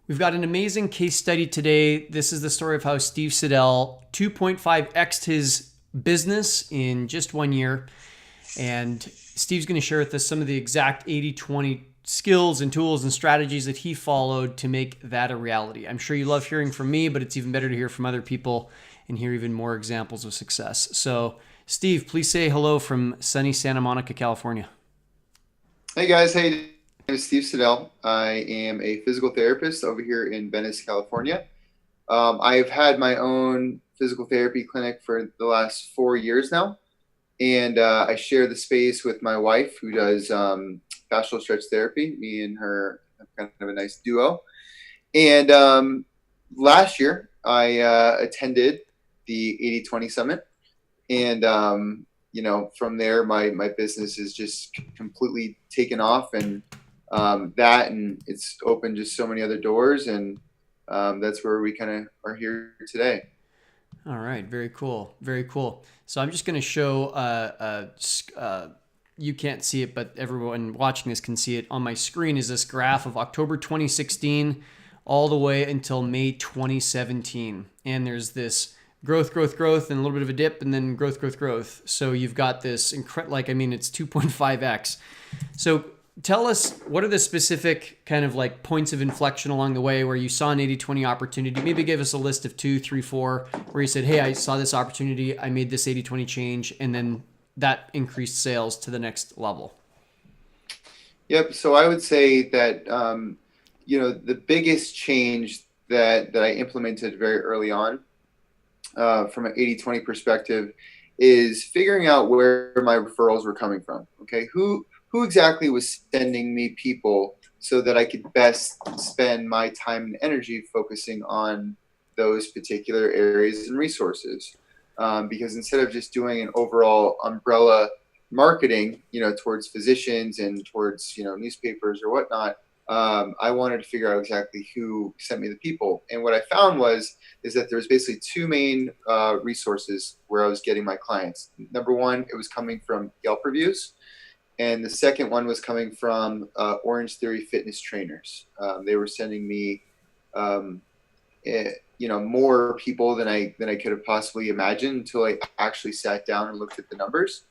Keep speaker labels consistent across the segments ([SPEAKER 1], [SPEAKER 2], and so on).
[SPEAKER 1] We've got an amazing case study today. This is the story of how Steve Siddell 2.5x'd his business in just 1 year. And Steve's going to share with us some of the exact 80/20 skills and tools and strategies that he followed to make that a reality. I'm sure you love hearing from me, but it's even better to hear from other people and hear even more examples of success. So, Steve, please say hello from sunny Santa Monica, California.
[SPEAKER 2] Hey guys, hey, my name is Steve Siddell. I am a physical therapist over here in Venice, California. I've had my own physical therapy clinic for the last 4 years now, and I share the space with my wife who does fascial stretch therapy. Me and her have kind of a nice duo. And last year, I attended the 80/20 Summit, and from there my business is just completely taken off, and it's opened just so many other doors, and that's where we kind of are here today.
[SPEAKER 1] All right, very cool, very cool. So I'm just going to show. You can't see it, but everyone watching this can see it on my screen. Is this graph of October 2016 all the way until May 2017, and there's this growth, growth, growth, and a little bit of a dip, and then growth, growth, growth. So you've got this it's 2.5x. So tell us, what are the specific kind of like points of inflection along the way where you saw an 80/20 opportunity? Maybe give us a list of 2, 3, 4 where you said, hey, I saw this opportunity, I made this 80/20 change, and then that increased sales to the next level.
[SPEAKER 2] Yep. So I would say that the biggest change that I implemented very early on, from an 80/20 perspective, is figuring out where my referrals were coming from. Okay, who exactly was sending me people so that I could best spend my time and energy focusing on those particular areas and resources. Because instead of just doing an overall umbrella marketing, towards physicians and towards, newspapers or whatnot, I wanted to figure out exactly who sent me the people. And what I found is that there's basically two main resources where I was getting my clients. Number one, it was coming from Yelp reviews, and the second one was coming from Orange Theory fitness trainers. They were sending me, more people than I could have possibly imagined until I actually sat down and looked at the numbers.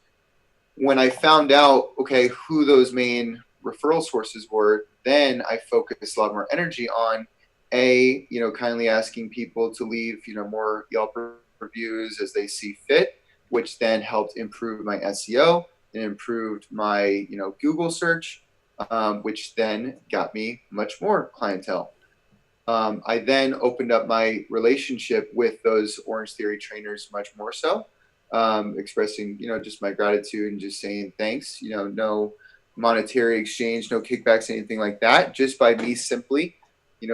[SPEAKER 2] When I found out, okay, who those main referral sources were, then I focused a lot more energy on kindly asking people to leave, more Yelp reviews as they see fit, which then helped improve my SEO and improved my, Google search, which then got me much more clientele. I then opened up my relationship with those Orange Theory trainers much more so, expressing, just my gratitude and just saying thanks, no monetary exchange, no kickbacks, anything like that. Just by me simply,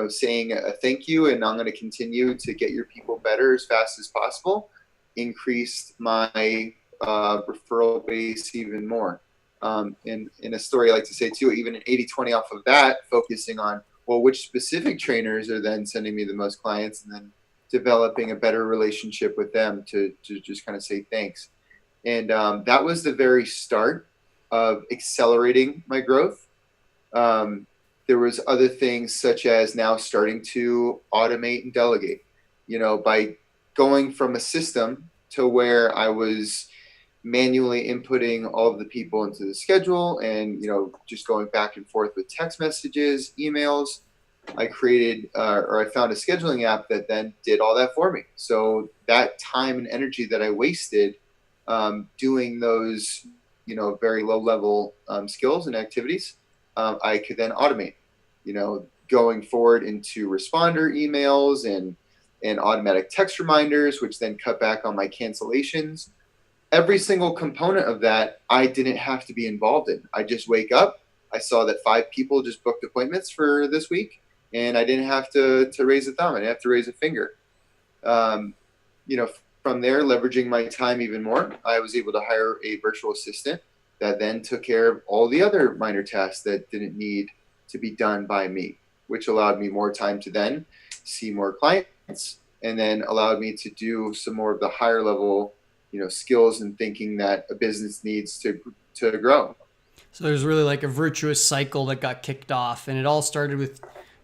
[SPEAKER 2] saying a thank you, and I'm going to continue to get your people better as fast as possible, increased my referral base even more. In a story I like to say too, even an 80/20 off of that, focusing on, well, which specific trainers are then sending me the most clients, and then developing a better relationship with them to just kind of say thanks. And that was the very start of accelerating my growth. There was other things such as now starting to automate and delegate, by going from a system to where I was manually inputting all of the people into the schedule, and just going back and forth with text messages, emails. I created or I found a scheduling app that then did all that for me. So that time and energy that I wasted doing those very low level skills and activities, I could then automate, going forward into responder emails and automatic text reminders, which then cut back on my cancellations. Every single component of that I didn't have to be involved in. I just wake up, I saw that 5 people just booked appointments for this week, and I didn't have to raise a thumb. I didn't have to raise a finger. Um, from there, leveraging my time even more, I was able to hire a virtual assistant that then took care of all the other minor tasks that didn't need to be done by me, which allowed me more time to then see more clients, and then allowed me to do some more of the higher level skills and thinking that a business needs to grow.
[SPEAKER 1] So there's really like a virtuous cycle that got kicked off, and it all started with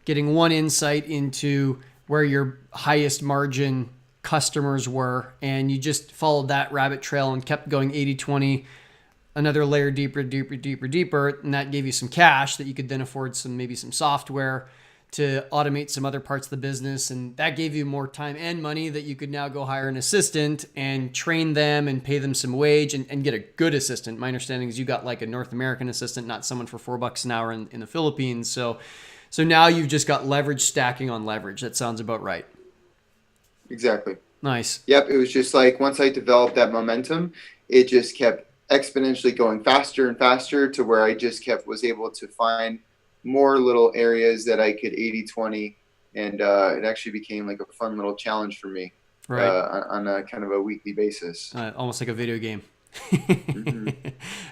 [SPEAKER 1] getting one insight into where your highest margin customers were, and you just followed that rabbit trail and kept going 80/20, another layer deeper, deeper, deeper, deeper, and that gave you some cash that you could then afford maybe some software to automate some other parts of the business. And that gave you more time and money that you could now go hire an assistant and train them and pay them some wage and get a good assistant. My understanding is you got like a North American assistant, not someone for $4 an hour in the Philippines. So now you've just got leverage stacking on leverage. That sounds about right.
[SPEAKER 2] Exactly.
[SPEAKER 1] Nice.
[SPEAKER 2] Yep. It was just like once I developed that momentum, it just kept exponentially going faster and faster to where I just was able to find more little areas that I could 80/20, and it actually became like a fun little challenge for me,
[SPEAKER 1] right,
[SPEAKER 2] on a kind of a weekly basis.
[SPEAKER 1] Almost like a video game.
[SPEAKER 2] Mm-hmm.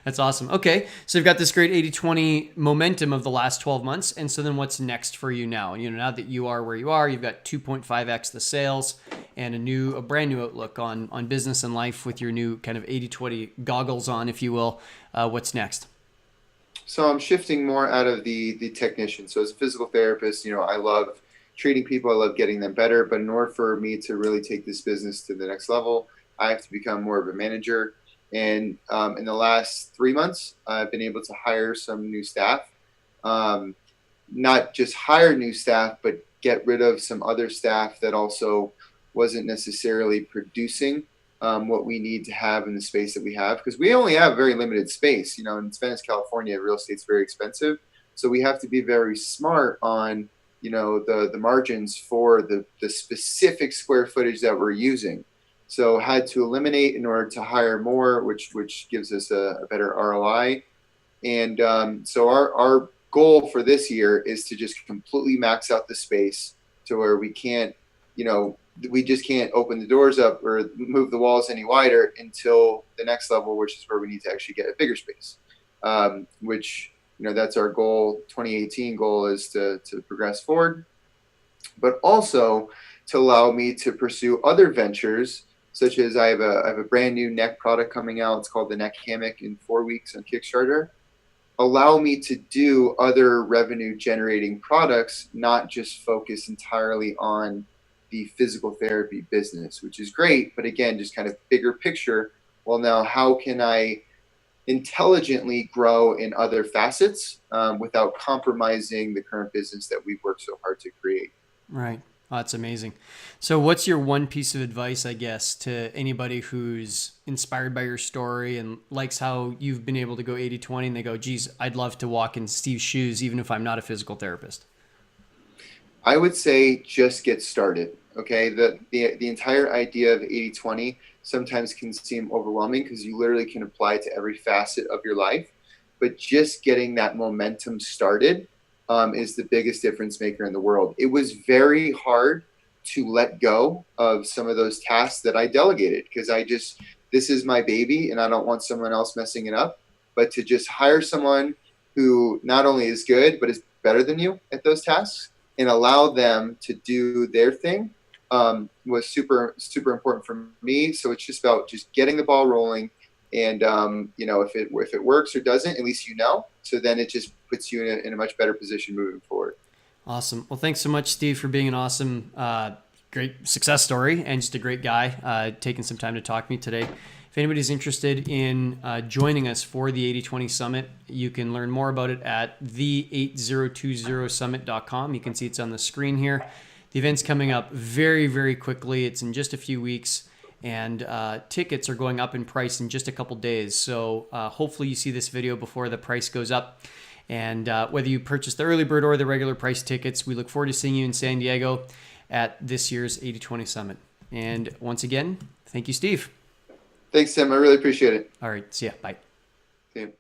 [SPEAKER 1] That's awesome. Okay, so you've got this great 80/20 momentum of the last 12 months, and so then what's next for you now? Now that you are where you are, you've got 2.5x the sales and a brand new outlook on business and life with your new kind of 80/20 goggles on, if you will. What's next?
[SPEAKER 2] So I'm shifting more out of the technician. So as a physical therapist, I love treating people. I love getting them better. But in order for me to really take this business to the next level, I have to become more of a manager. And in the last 3 months, I've been able to hire some new staff. Not just hire new staff, but get rid of some other staff that also wasn't necessarily producing what we need to have in the space that we have, because we only have very limited space. In Venice, California, real estate's very expensive, so we have to be very smart on the margins for the specific square footage that we're using. So had to eliminate in order to hire more, which gives us a better ROI. And so our goal for this year is to just completely max out the space to where we can't, we just can't open the doors up or move the walls any wider until the next level, which is where we need to actually get a bigger space, which, that's our goal. 2018 goal is to progress forward, but also to allow me to pursue other ventures, such as I have a brand new neck product coming out. It's called the Neck Hammock in 4 weeks on Kickstarter. Allow me to do other revenue generating products, not just focus entirely on the physical therapy business, which is great. But again, just kind of bigger picture. Well, now how can I intelligently grow in other facets without compromising the current business that we've worked so hard to create?
[SPEAKER 1] Right. Oh, that's amazing. So what's your one piece of advice, I guess, to anybody who's inspired by your story and likes how you've been able to go 80/20 and they go, geez, I'd love to walk in Steve's shoes, even if I'm not a physical therapist?
[SPEAKER 2] I would say just get started. Okay. The entire idea of 80/20 sometimes can seem overwhelming because you literally can apply it to every facet of your life, but just getting that momentum started is the biggest difference maker in the world. It was very hard to let go of some of those tasks that I delegated because this is my baby and I don't want someone else messing it up. But to just hire someone who not only is good, but is better than you at those tasks and allow them to do their thing was super, super important for me. So it's just about just getting the ball rolling. And, if it works or doesn't, at least so then it just puts you in a much better position moving forward.
[SPEAKER 1] Awesome. Well, thanks so much, Steve, for being an awesome, great success story and just a great guy, taking some time to talk to me today. If anybody's interested in joining us for the 80/20 Summit, you can learn more about it at the8020summit.com. You can see it's on the screen here. The event's coming up very, very quickly. It's in just a few weeks. And tickets are going up in price in just a couple days. So hopefully you see this video before the price goes up. And whether you purchase the early bird or the regular price tickets, we look forward to seeing you in San Diego at this year's 80/20 Summit. And once again, thank you, Steve.
[SPEAKER 2] Thanks, Tim. I really appreciate it.
[SPEAKER 1] All right. See ya. Bye.
[SPEAKER 2] See you.